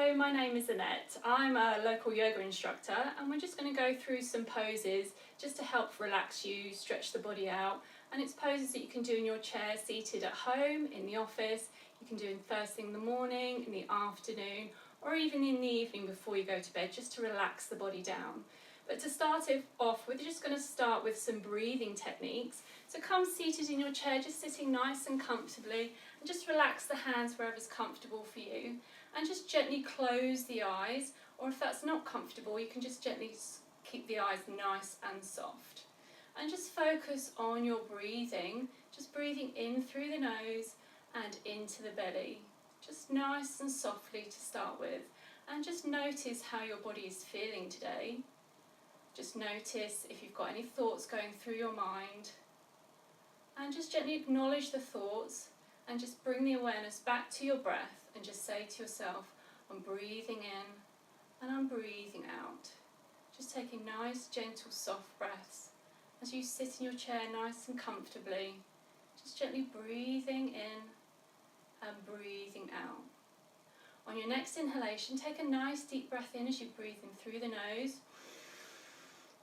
Hello, my name is Annette. I'm a local yoga instructor and we're just going to go through some poses just to help relax you, stretch the body out. And it's poses that you can do in your chair, seated at home, in the office, you can do in first thing in the morning, in the afternoon, or even in the evening before you go to bed, just to relax the body down. But to start it off, we're just going to start with some breathing techniques. So come seated in your chair, just sitting nice and comfortably, and just relax the hands wherever's comfortable for you. And just gently close the eyes, or if that's not comfortable, you can just gently keep the eyes nice and soft. And just focus on your breathing, just breathing in through the nose and into the belly. Just nice and softly to start with. And just notice how your body is feeling today. Just notice if you've got any thoughts going through your mind. And just gently acknowledge the thoughts and just bring the awareness back to your breath and just say to yourself, I'm breathing in and I'm breathing out. Just taking nice, gentle, soft breaths as you sit in your chair nice and comfortably. Just gently breathing in and breathing out. On your next inhalation, take a nice deep breath in as you breathe in through the nose,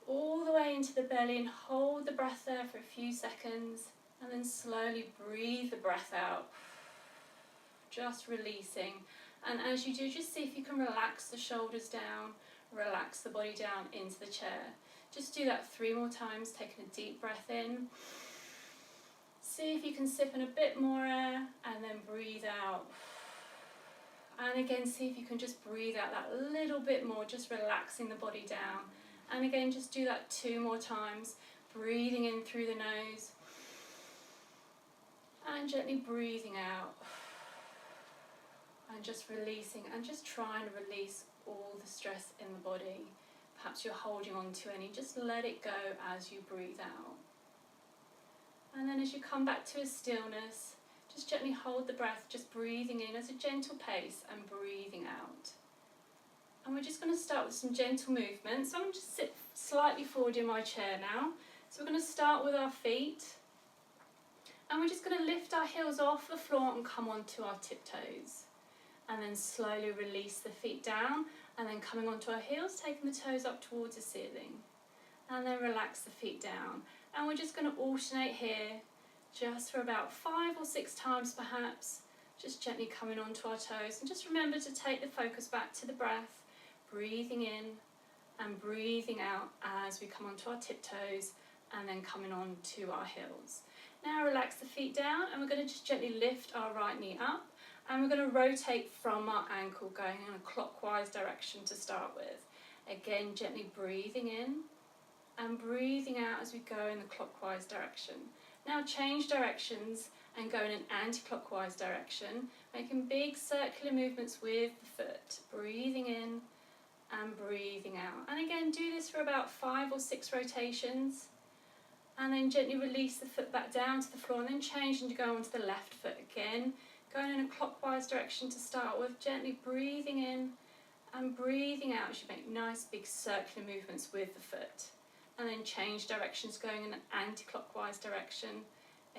all the way into the belly, and hold the breath there for a few seconds, and then slowly breathe the breath out, just releasing. And as you do, just see if you can relax the shoulders down, relax the body down into the chair. Just do that 3 more times, taking a deep breath in. See if you can sip in a bit more air and then breathe out. And again, see if you can just breathe out that little bit more, just relaxing the body down. And again, just do that 2 more times, breathing in through the nose and gently breathing out. And just releasing, and just try and release all the stress in the body. Perhaps you're holding on to any, just let it go as you breathe out. And then as you come back to a stillness, just gently hold the breath, just breathing in as a gentle pace and breathing out. And we're just going to start with some gentle movements. So I'm going to just sit slightly forward in my chair now. So we're going to start with our feet. And we're just going to lift our heels off the floor and come onto our tiptoes. And then slowly release the feet down, and then coming onto our heels, taking the toes up towards the ceiling. And then relax the feet down. And we're just going to alternate here, just for about 5 or 6 times perhaps, just gently coming onto our toes. And just remember to take the focus back to the breath, breathing in and breathing out as we come onto our tiptoes and then coming on to our heels. Now relax the feet down, and we're going to just gently lift our right knee up. And we're going to rotate from our ankle, going in a clockwise direction to start with. Again, gently breathing in and breathing out as we go in the clockwise direction. Now change directions and go in an anti-clockwise direction, making big circular movements with the foot. Breathing in and breathing out. And again, do this for about 5 or 6 rotations. And then gently release the foot back down to the floor, and then change and go onto the left foot again. Going in a clockwise direction to start with, gently breathing in and breathing out as you make nice big circular movements with the foot. And then change directions, going in an anti-clockwise direction.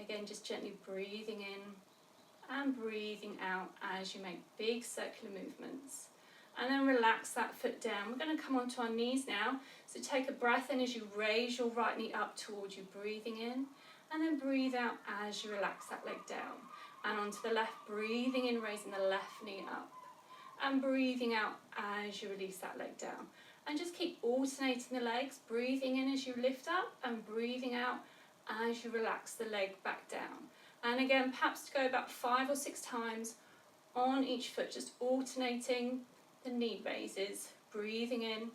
Again, just gently breathing in and breathing out as you make big circular movements. And then relax that foot down. We're going to come onto our knees now. So take a breath in as you raise your right knee up towards you, breathing in. And then breathe out as you relax that leg down. And onto the left, breathing in, raising the left knee up. And breathing out as you release that leg down. And just keep alternating the legs, breathing in as you lift up and breathing out as you relax the leg back down. And again, perhaps to go about 5 or 6 times on each foot, just alternating the knee raises, breathing in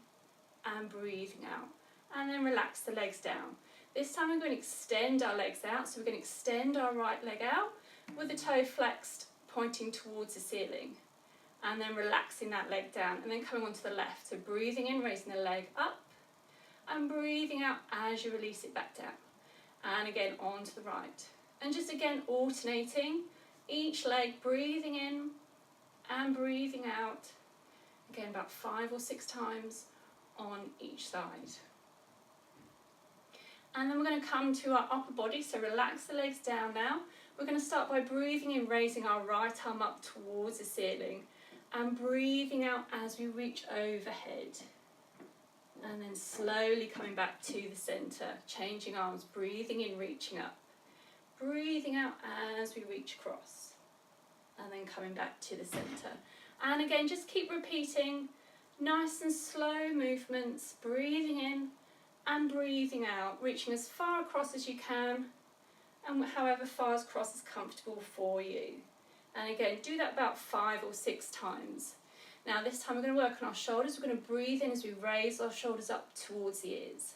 and breathing out. And then relax the legs down. This time we're going to extend our legs out. So we're going to extend our right leg out with the toe flexed, pointing towards the ceiling. And then relaxing that leg down, and then coming onto the left. So breathing in, raising the leg up, and breathing out as you release it back down. And again, onto the right. And just again, alternating each leg, breathing in and breathing out. Again, about 5 or 6 times on each side. And then we're going to come to our upper body, so relax the legs down now. We're going to start by breathing in, raising our right arm up towards the ceiling. and breathing out as we reach overhead. And then slowly coming back to the centre, changing arms, breathing in, reaching up. Breathing out as we reach across. And then coming back to the centre. And again, just keep repeating nice and slow movements, breathing in and breathing out, reaching as far across as you can, and however far across is comfortable for you. And again, do that about 5 or 6 times. Now this time we're going to work on our shoulders. We're going to breathe in as we raise our shoulders up towards the ears.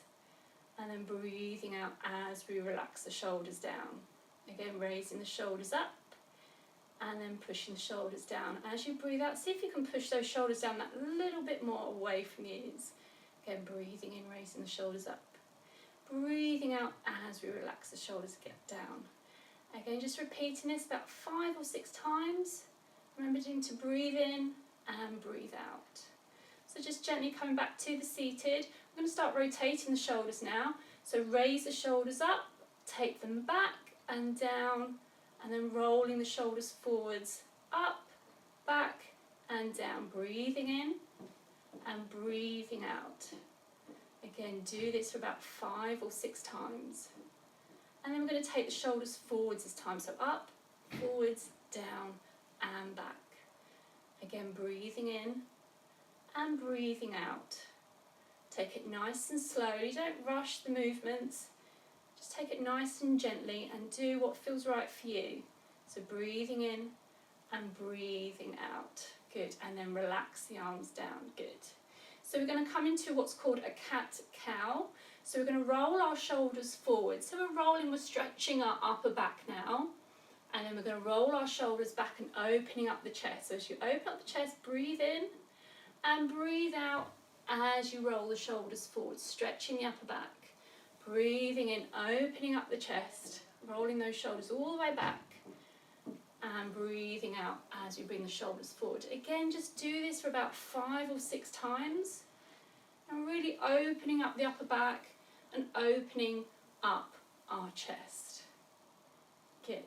And then breathing out as we relax the shoulders down. Again, raising the shoulders up and then pushing the shoulders down. As you breathe out, see if you can push those shoulders down that little bit more away from the ears. Again, breathing in, raising the shoulders up. Breathing out as we relax the shoulders, get down. Again, just repeating this about 5 or 6 times. Remembering to breathe in and breathe out. So just gently coming back to the seated. I'm going to start rotating the shoulders now. So raise the shoulders up, take them back and down, and then rolling the shoulders forwards, up, back and down. Breathing in and breathing out. Again, do this for about 5 or 6 times. And then we're going to take the shoulders forwards this time. So up, forwards, down and back. Again, breathing in and breathing out. Take it nice and slowly. Don't rush the movements. Just take it nice and gently and do what feels right for you. So breathing in and breathing out. Good. And then relax the arms down. Good. So we're going to come into what's called a cat-cow. So we're going to roll our shoulders forward. So we're rolling, we're stretching our upper back now. And then we're going to roll our shoulders back and opening up the chest. So as you open up the chest, breathe in and breathe out as you roll the shoulders forward, stretching the upper back. Breathing in, opening up the chest, rolling those shoulders all the way back. And breathing out as you bring the shoulders forward. Again, just do this for about 5 or 6 times. And really opening up the upper back and opening up our chest. Good.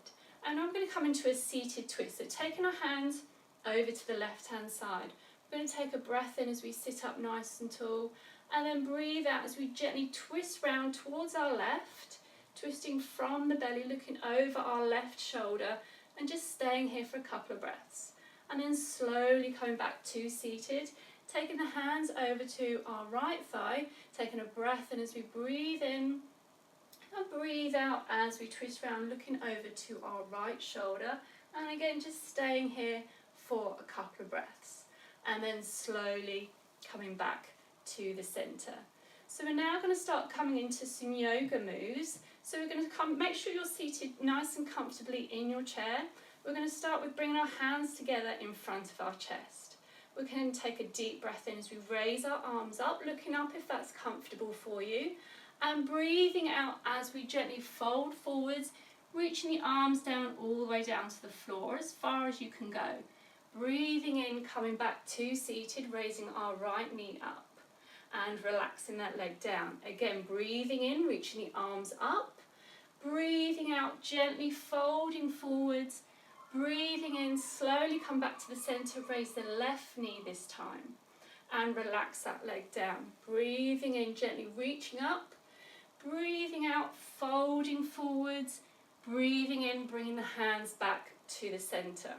And now I'm going to come into a seated twist. So taking our hands over to the left hand side. We're going to take a breath in as we sit up nice and tall. And then breathe out as we gently twist round towards our left. Twisting from the belly, looking over our left shoulder. And just staying here for a couple of breaths. And then slowly coming back to seated. Taking the hands over to our right thigh. Taking a breath in as we breathe in. And breathe out as we twist round, looking over to our right shoulder. And again, just staying here for a couple of breaths. And then slowly coming back to the centre. So we're now going to start coming into some yoga moves. So we're going to make sure you're seated nice and comfortably in your chair. We're going to start with bringing our hands together in front of our chest. We're going to take a deep breath in as we raise our arms up, looking up if that's comfortable for you. And breathing out as we gently fold forwards, reaching the arms down all the way down to the floor as far as you can go. Breathing in, coming back to seated, raising our right knee up and relaxing that leg down. Again, breathing in, reaching the arms up. Breathing out, gently folding forwards. Breathing in, slowly come back to the centre, raise the left knee this time. And relax that leg down. Breathing in, gently reaching up. Breathing out, folding forwards. Breathing in, bringing the hands back to the centre.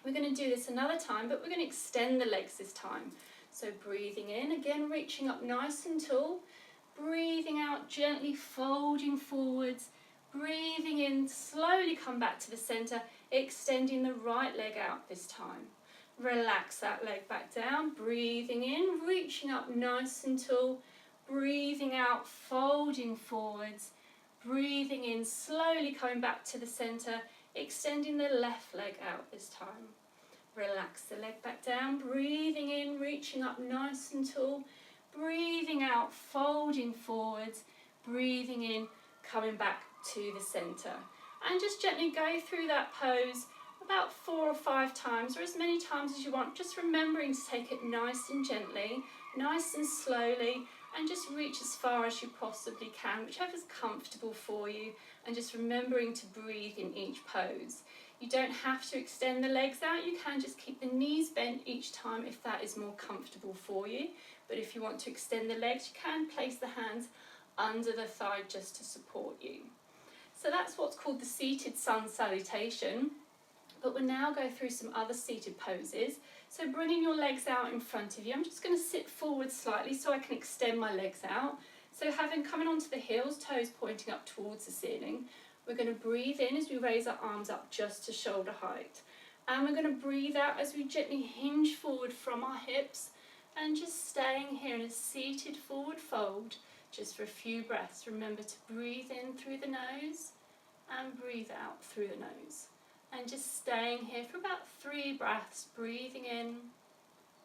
We're going to do this another time, but we're going to extend the legs this time. So breathing in, again reaching up nice and tall. Breathing out, gently folding forwards. Breathing in, slowly come back to the centre, extending the right leg out this time. Relax that leg back down. Breathing in, reaching up nice and tall. Breathing out, folding forwards. Breathing in, slowly coming back to the centre, extending the left leg out this time. Relax the leg back down. Breathing in, reaching up nice and tall. Breathing out, folding forwards. Breathing in, coming back to the centre. And just gently go through that pose about 4 or 5 times, or as many times as you want, just remembering to take it nice and gently, nice and slowly, and just reach as far as you possibly can, whichever's comfortable for you, and just remembering to breathe in each pose. You don't have to extend the legs out, you can just keep the knees bent again each time if that is more comfortable for you. But if you want to extend the legs, you can place the hands under the thigh just to support you. So that's what's called the seated sun salutation. But we'll now go through some other seated poses. So bringing your legs out in front of you, I'm just going to sit forward slightly so I can extend my legs out. So coming onto the heels, toes pointing up towards the ceiling, we're going to breathe in as we raise our arms up just to shoulder height. And we're going to breathe out as we gently hinge forward from our hips and just staying here in a seated forward fold just for a few breaths. Remember to breathe in through the nose and breathe out through the nose. And just staying here for about 3 breaths, breathing in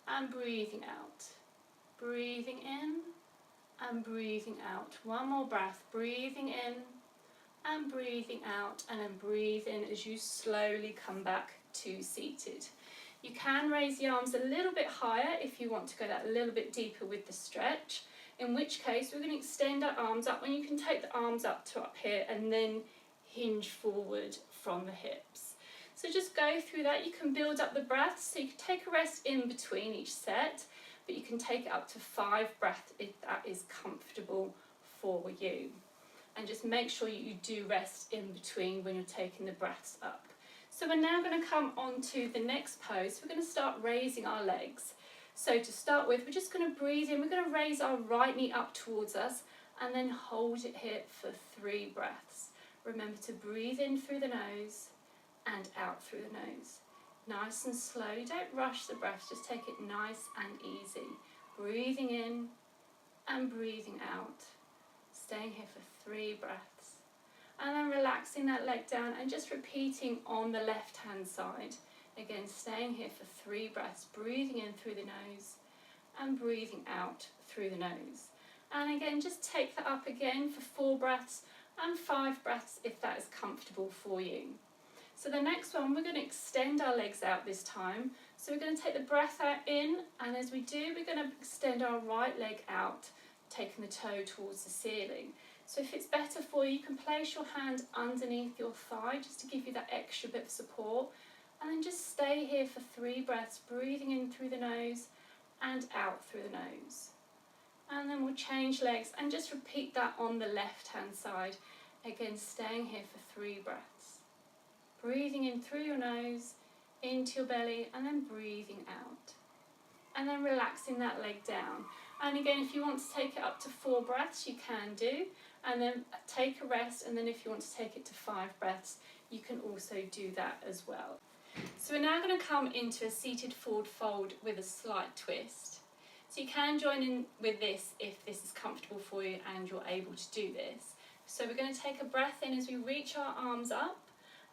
and breathing out. Breathing in and breathing out. One more breath, breathing in and breathing out, and then breathe in as you slowly come back to seated. You can raise the arms a little bit higher if you want to go that a little bit deeper with the stretch, in which case we're going to extend our arms up, and you can take the arms up to up here and then hinge forward from the hips. So just go through that. You can build up the breaths, so you can take a rest in between each set, but you can take it up to 5 breaths if that is comfortable for you. And just make sure you do rest in between when you're taking the breaths up. So we're now going to come on to the next pose. We're going to start raising our legs. So to start with, we're just going to breathe in. We're going to raise our right knee up towards us and then hold it here for 3 breaths. Remember to breathe in through the nose and out through the nose. Nice and slow. Don't rush the breath. Just take it nice and easy. Breathing in and breathing out. Staying here for 3 breaths. And then relaxing that leg down and just repeating on the left hand side. Again, staying here for 3 breaths, breathing in through the nose and breathing out through the nose. And again, just take that up again for 4 breaths and 5 breaths if that is comfortable for you. So the next one, we're going to extend our legs out this time. So we're going to take the breath out in, and as we do, we're going to extend our right leg out, taking the toe towards the ceiling. So if it's better for you, you can place your hand underneath your thigh just to give you that extra bit of support. And then just stay here for 3 breaths, breathing in through the nose and out through the nose. And then we'll change legs and just repeat that on the left hand side. Again, staying here for 3 breaths. Breathing in through your nose, into your belly, and then breathing out. And then relaxing that leg down. And again, if you want to take it up to 4 breaths, you can do. And then take a rest, and then if you want to take it to 5 breaths, you can also do that as well. So we're now going to come into a seated forward fold with a slight twist. So you can join in with this if this is comfortable for you and you're able to do this. So we're going to take a breath in as we reach our arms up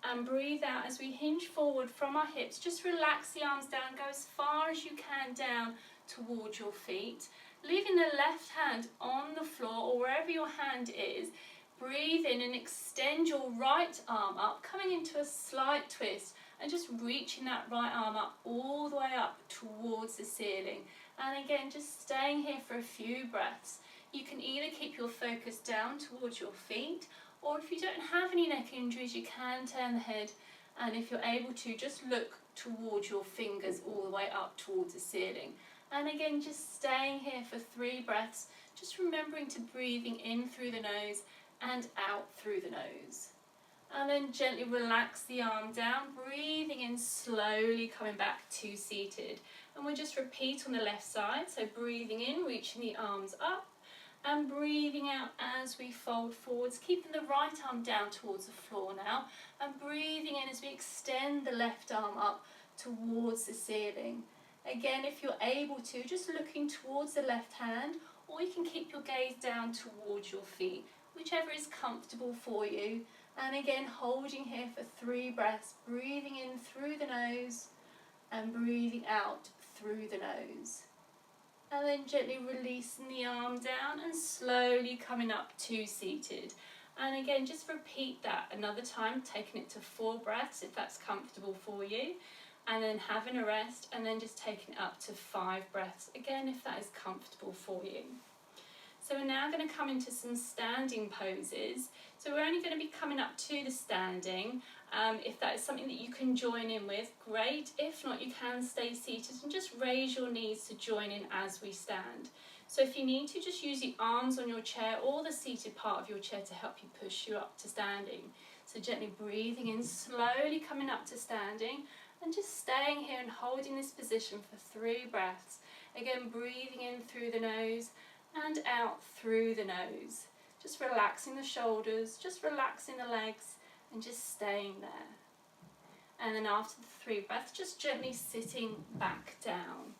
and breathe out as we hinge forward from our hips. Just relax the arms down, go as far as you can down towards your feet, leaving the left hand on the floor or wherever your hand is. Breathe in and extend your right arm up, coming into a slight twist and just reaching that right arm up all the way up towards the ceiling. And again, just staying here for a few breaths. You can either keep your focus down towards your feet, or if you don't have any neck injuries, you can turn the head, and if you're able to, just look towards your fingers all the way up towards the ceiling. And again, just staying here for 3 breaths, just remembering to breathing in through the nose and out through the nose. And then gently relax the arm down, breathing in slowly, coming back to seated. And we'll just repeat on the left side, so breathing in, reaching the arms up, and breathing out as we fold forwards, keeping the right arm down towards the floor now, and breathing in as we extend the left arm up towards the ceiling. Again, if you're able to, just looking towards the left hand, or you can keep your gaze down towards your feet, whichever is comfortable for you. And again, holding here for 3 breaths, breathing in through the nose and breathing out through the nose. And then gently releasing the arm down and slowly coming up to seated. And again, just repeat that another time, taking it to 4 breaths if that's comfortable for you. And then having a rest, and then just taking it up to 5 breaths, again if that is comfortable for you. So we're now going to come into some standing poses. So we're only going to be coming up to the standing. If that is something that you can join in with, great. If not, you can stay seated and just raise your knees to join in as we stand. So if you need to, just use the arms on your chair or the seated part of your chair to help you push you up to standing. So gently breathing in, slowly coming up to standing, and just staying here and holding this position for 3 breaths. Again, breathing in through the nose and out through the nose. Just relaxing the shoulders, just relaxing the legs, and just staying there. And then after the 3 breaths, just gently sitting back down.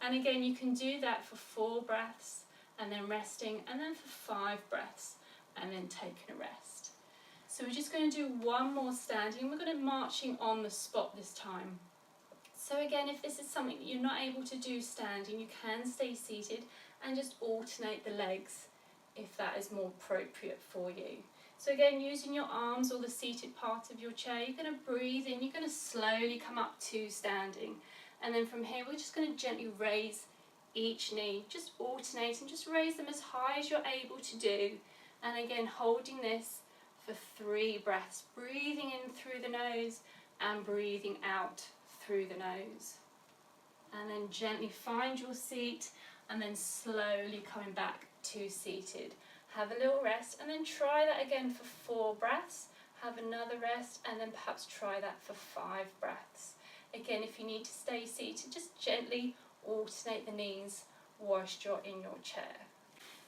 And again, you can do that for 4 breaths, and then resting, and then for 5 breaths, and then taking a rest. So we're just going to do one more standing. We're going to marching on the spot this time. So again, if this is something that you're not able to do standing, you can stay seated and just alternate the legs if that is more appropriate for you. So again, using your arms or the seated part of your chair, you're going to breathe in, you're going to slowly come up to standing. And then from here, we're just going to gently raise each knee, just alternate and just raise them as high as you're able to do. And again, holding this for 3 breaths, breathing in through the nose and breathing out through the nose. And then gently find your seat and then slowly coming back to seated. Have a little rest and then try that again for 4 breaths. Have another rest and then perhaps try that for 5 breaths. Again, if you need to stay seated, just gently alternate the knees whilst you're in your chair.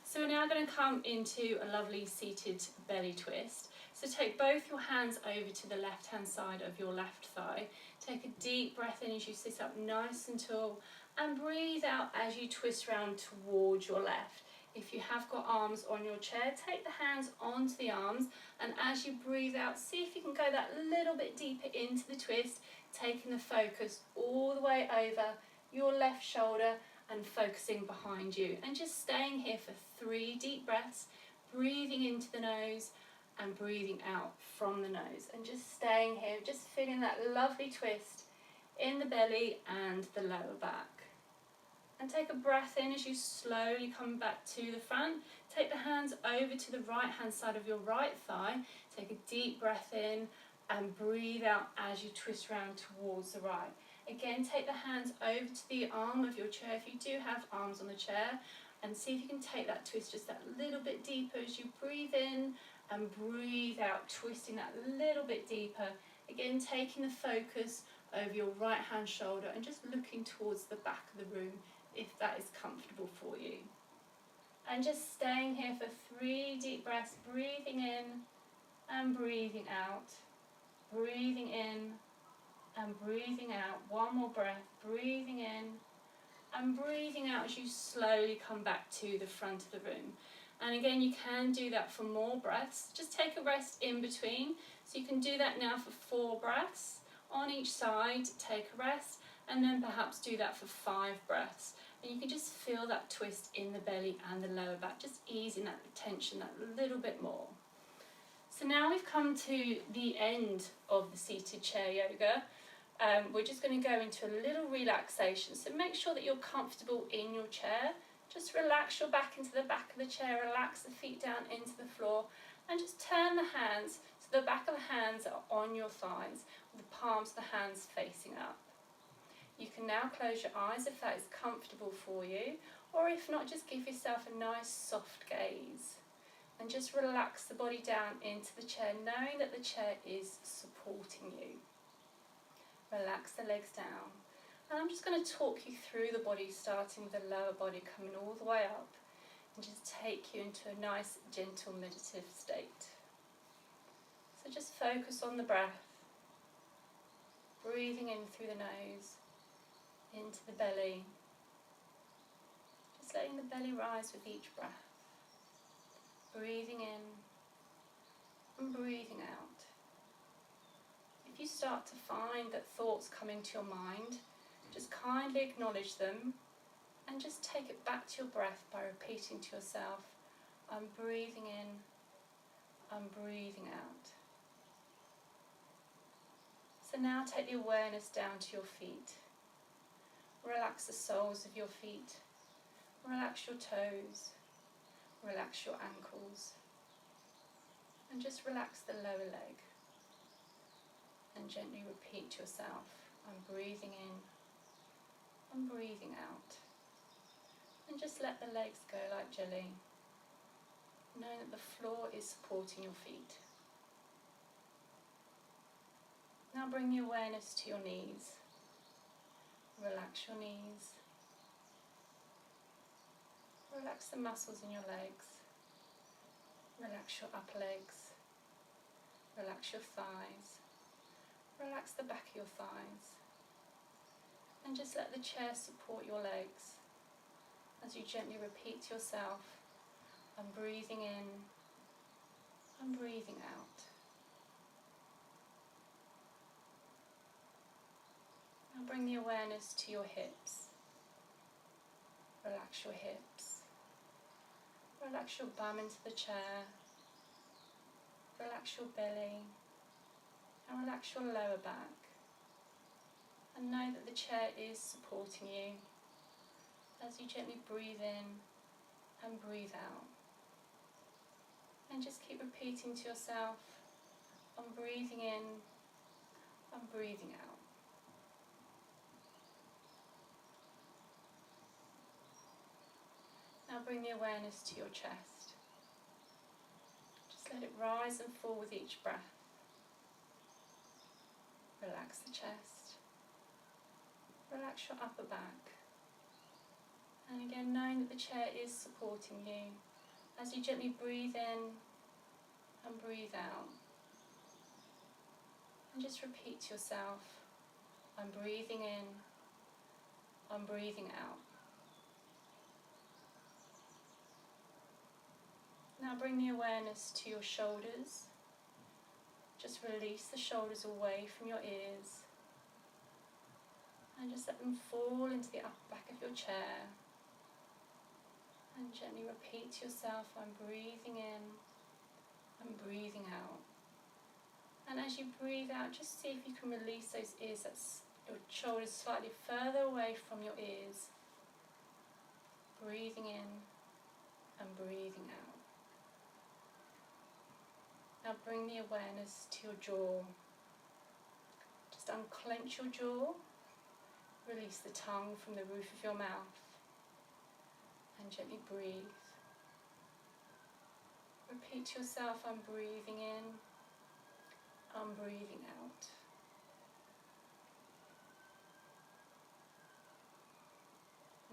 So we're now going to come into a lovely seated belly twist. So take both your hands over to the left hand side of your left thigh. Take a deep breath in as you sit up nice and tall, and breathe out as you twist round towards your left. If you have got arms on your chair, take the hands onto the arms, and as you breathe out, see if you can go that little bit deeper into the twist, taking the focus all the way over your left shoulder and focusing behind you, and just staying here for 3 deep breaths, breathing into the nose and breathing out from the nose, and just staying here, just feeling that lovely twist in the belly and the lower back. And take a breath in as you slowly come back to the front. Take the hands over to the right hand side of your right thigh. Take a deep breath in and breathe out as you twist round towards the right. Again, take the hands over to the arm of your chair if you do have arms on the chair, and see if you can take that twist just that little bit deeper as you breathe in and breathe out, twisting that little bit deeper. Again, taking the focus over your right hand shoulder and just looking towards the back of the room if that is comfortable for you. And just staying here for 3 deep breaths, breathing in and breathing out, breathing in and breathing out. One more breath, breathing in and breathing out as you slowly come back to the front of the room. And again, you can do that for more breaths. Just take a rest in between. So you can do that now for 4 breaths on each side. Take a rest and then perhaps do that for 5 breaths. And you can just feel that twist in the belly and the lower back, just easing that tension that little bit more. So now we've come to the end of the seated chair yoga. We're just going to go into a little relaxation. So make sure that you're comfortable in your chair. Just relax your back into the back of the chair, relax the feet down into the floor, and just turn the hands so the back of the hands are on your thighs, with the palms of the hands facing up. You can now close your eyes if that is comfortable for you, or if not, just give yourself a nice soft gaze and just relax the body down into the chair, knowing that the chair is supporting you. Relax the legs down, and I'm just going to talk you through the body, starting with the lower body coming all the way up, and just take you into a nice gentle meditative state. So just focus on the breath, breathing in through the nose into the belly, just letting the belly rise with each breath, breathing in and breathing out. If you start to find that thoughts come into your mind, just kindly acknowledge them and just take it back to your breath by repeating to yourself, I'm breathing in, I'm breathing out. So now take the awareness down to your feet. Relax the soles of your feet. Relax your toes. Relax your ankles. And just relax the lower leg. And gently repeat to yourself, I'm breathing in, I'm breathing out. And just let the legs go like jelly, knowing that the floor is supporting your feet. Now bring the awareness to your knees. Relax your knees. Relax the muscles in your legs. Relax your upper legs. Relax your thighs. Relax the back of your thighs. And just let the chair support your legs as you gently repeat to yourself, I'm breathing in, I'm breathing out. Now bring the awareness to your hips. Relax your hips. Relax your bum into the chair. Relax your belly. And relax your lower back. And know that the chair is supporting you as you gently breathe in and breathe out. And just keep repeating to yourself, I'm breathing in, I'm breathing out. Now bring the awareness to your chest. Just let it rise and fall with each breath. Relax the chest. Relax your upper back. And again, knowing that the chair is supporting you as you gently breathe in and breathe out. And just repeat to yourself, I'm breathing in, I'm breathing out. Now bring the awareness to your shoulders. Just release the shoulders away from your ears. And just let them fall into the upper back of your chair. And gently repeat to yourself, I'm breathing in, I'm breathing out. And as you breathe out, just see if you can release those ears, that's your shoulders slightly further away from your ears. Breathing in and breathing out. Now bring the awareness to your jaw. Just unclench your jaw. Release the tongue from the roof of your mouth. And gently breathe. Repeat to yourself, I'm breathing in, I'm breathing out.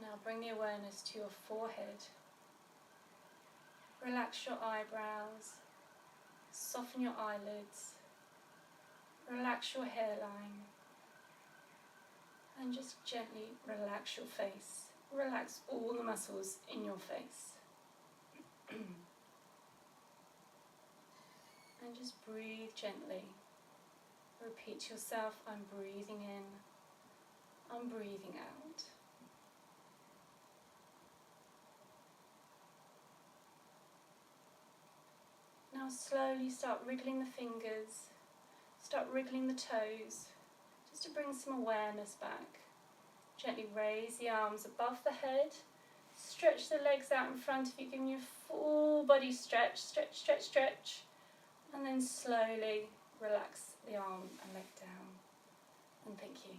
Now bring the awareness to your forehead. Relax your eyebrows. Soften your eyelids. Relax your hairline. And just gently relax your face. Relax all the muscles in your face. And just breathe gently. Repeat to yourself, I'm breathing in, I'm breathing out. Now slowly start wriggling the fingers, start wriggling the toes, just to bring some awareness back. Gently raise the arms above the head, stretch the legs out in front of you, giving you a full body stretch, stretch, stretch, stretch. And then slowly relax the arm and leg down. And thank you.